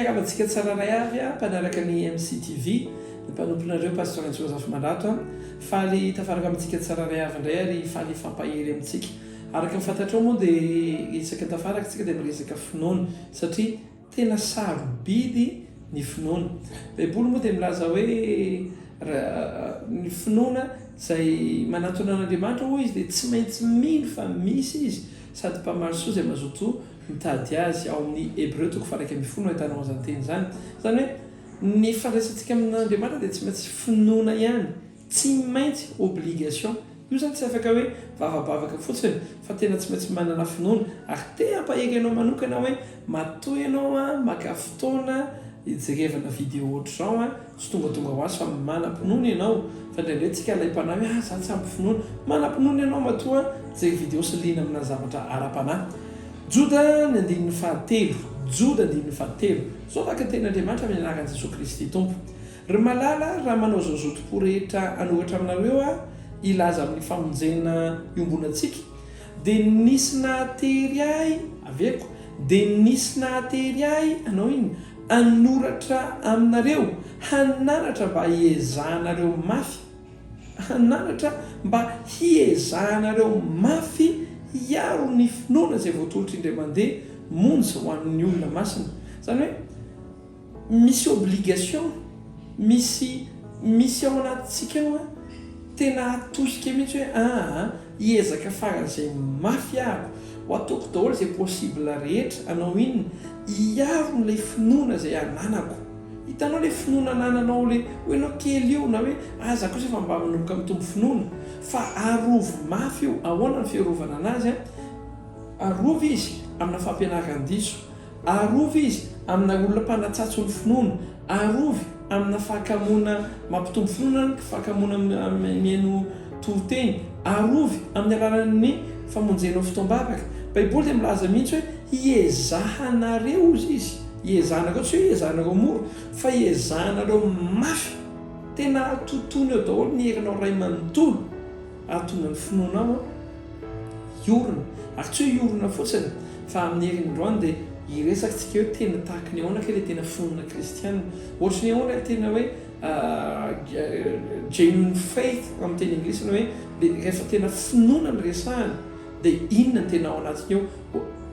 fiaravatsika tsara ray avy a mpanaraka ny MCTV ny mpanomponareo Pasteur Aintsoa Razafimandrato faly tafaraka amintsika tsara ray avy indray ary faly fampahery amintsika araka ny fantatrao moa dia isaka tafaraka tsika dia miresaka finoana satria tena sarobidy ny finoana. Baiboly moa dia milaza hoe ny finoana izay manatona an'Andriamanitra hoy izy dia tsy maintsy mino fa misy izy sady mpamarosoa izay mazoto mitady azy ao amin'ny Hébreu 1:10 ahitanao an'izany teny izany. Izany hoe ny fandraisantsika amin'Andriamanitra dia tsy maintsy finoana ihany, tsy maintsy obligation. Io zany tsy afaka hoe vavabavaka fotsiny fa tena tsy maintsy manana finoana ary te hampahery ianao manokana hoe matoy ianao a maka fotoana hijerevana vidéo ohatr'izao a tsy tonga ho azy fa manam-pinoana ianao fa indraindray tsika lay-panahy hoe za tsy ampy finoana, manam-pinoana ianao matoa jery vidéo sy lina amina zavatra ara-panahy. Joda ny 15 Joda 15 zao laka teny'Andriamanitra amin'ny anaran'i Jesosy Kristy Tompo. Ry malala raha manao zao zotom-po rehetra anoratra aminareo a ilaza amin'ny famonjena iombonantsika dia nisy nahatery ahy aveko dia nisy nahatery ahy anao iny anoratra aminareo hananatra mba hiezahanareo mafy, hananatra mba hiezahanareo mafy hiaro ny finoana izay voatolotra indray mandeha monja ho an'ny olona masina. Izany hoe misy obligation, misy ao anatintsika ao a tena atosika mihitsy hoe hiezaka faran'izay mafy aho ho ataoko daholo izay possible rehetra anao iny hiaro n'ilay finoana izay ananako. Hitanao ilay finoana anananao le hoe anao kely io na hoe aza kosa efa mba manomboka mitombo finoana fa arovo mafy io. Ahoana ny fiarovana anazy arovy izy amina fampianaran-diso, arovy izy amina olona mpanatsatso ny finoana, arovy amina fahakamoana mampitombo finoana, fahakamoana mihaino toroteny, arovy amin'ny alalan'ny famonjenao fotoam-bavaka. Baiboly dia milaza mihitsy hoe hiezahanareo izy, hiezahanareo tsy hoe hiezahanareo mora fa hiezahanareo mafy. Tena tontony eo daholo ny herinao ray manontolo atonany finoanao iorona ary tsy hoe iorona fotsiny fa amin'ny herin'androany dia hiresakitsika hoe tena tahaka ny ahoana kely tena finoana kristianina ohatra ny ahoana tena hoe genuine faith amin'ny teny anglisany hoe rehefa tena finoana ny resahana dia inona ny tena ao anatiny eo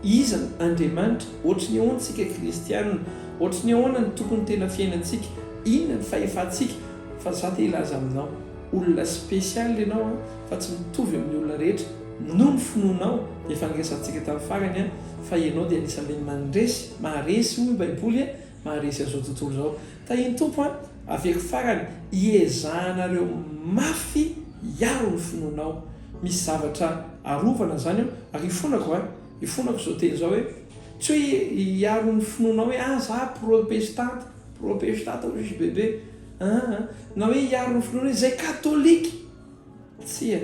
iza ny Andriamanitra, ohatra ny ahoana tsika kristianina, ohatra ny ahoana ny tokony tena fiainantsika, inona ny fahefantsika. Fa za te ilaza aminao olona spesialy ianao fa tsy mitovy amin'ny olona rehetra noho ny finoanao dia efa niresantsika tamin'ny farany fa ianao dia anisan'ilay mandresy maharesy hoy Baiboly maharesy an'izao tontolo izao. Tahiny Tompo aveko farany hiezahanareo mafy hiaro ny finoanao. Misy zavatra arovana zany ary ifonako izao teny izao hoe tsy hoe hiaro ny finoanao hoe za protestante hozy bebe na hoe hiaro ny finoana hoe zay katolika, tsy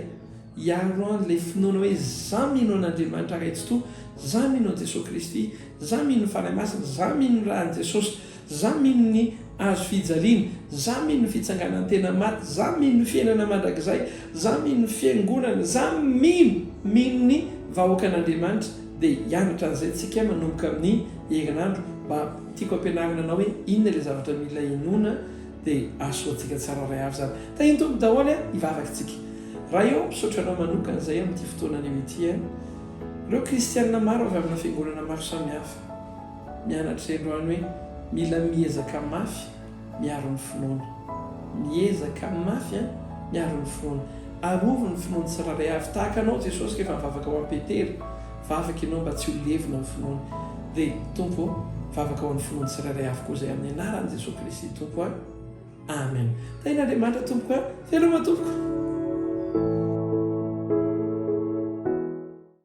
hiaro an'ilay finoana hoe za mino an'Andriamanitra raitsitoa, za mino an'i Jesosy Kristy, za mino ny fanahy masina, za mino ny rahan'i Jesosy, za mino ny azo fijaliana, za mino ny fitsanganan'ny tena maty, za mino ny fiainana mandrakizay, za mino ny fiangonana, za mino ny vahoaka an'Andriamanitra. Dia hianatra an'izay tsika manomboka amin'ny herinandro mba tiako ampianarina anao hoe inona ilay zavatra mila inoana dia asoantsika tsara ray avy zany. Tahiny Tompo daholo hivavakatsika. Raha eo misaotra anao manokana izay amin'ity fotoana ity ireo kristianina maro avy amina fiangonana maro samihafa mianatra androany hoe mila miezaka mafy miaro ny finoana, miezaka mafy miaro ny finoana, arovo ny finoana tsara ray avy tahaka anao Jesosy rehefa mivavaka ho an'i Petera, vavaka ianao mba tsy ho levina amin'ny finoana. Dia Tompo vavaka ho an'ny finoana tsara ray avy koa izay amin'ny anaran'i Jesosy Kristy Tompo. Amen. Tahin'Andriamanitra Tompo veloma Tompo.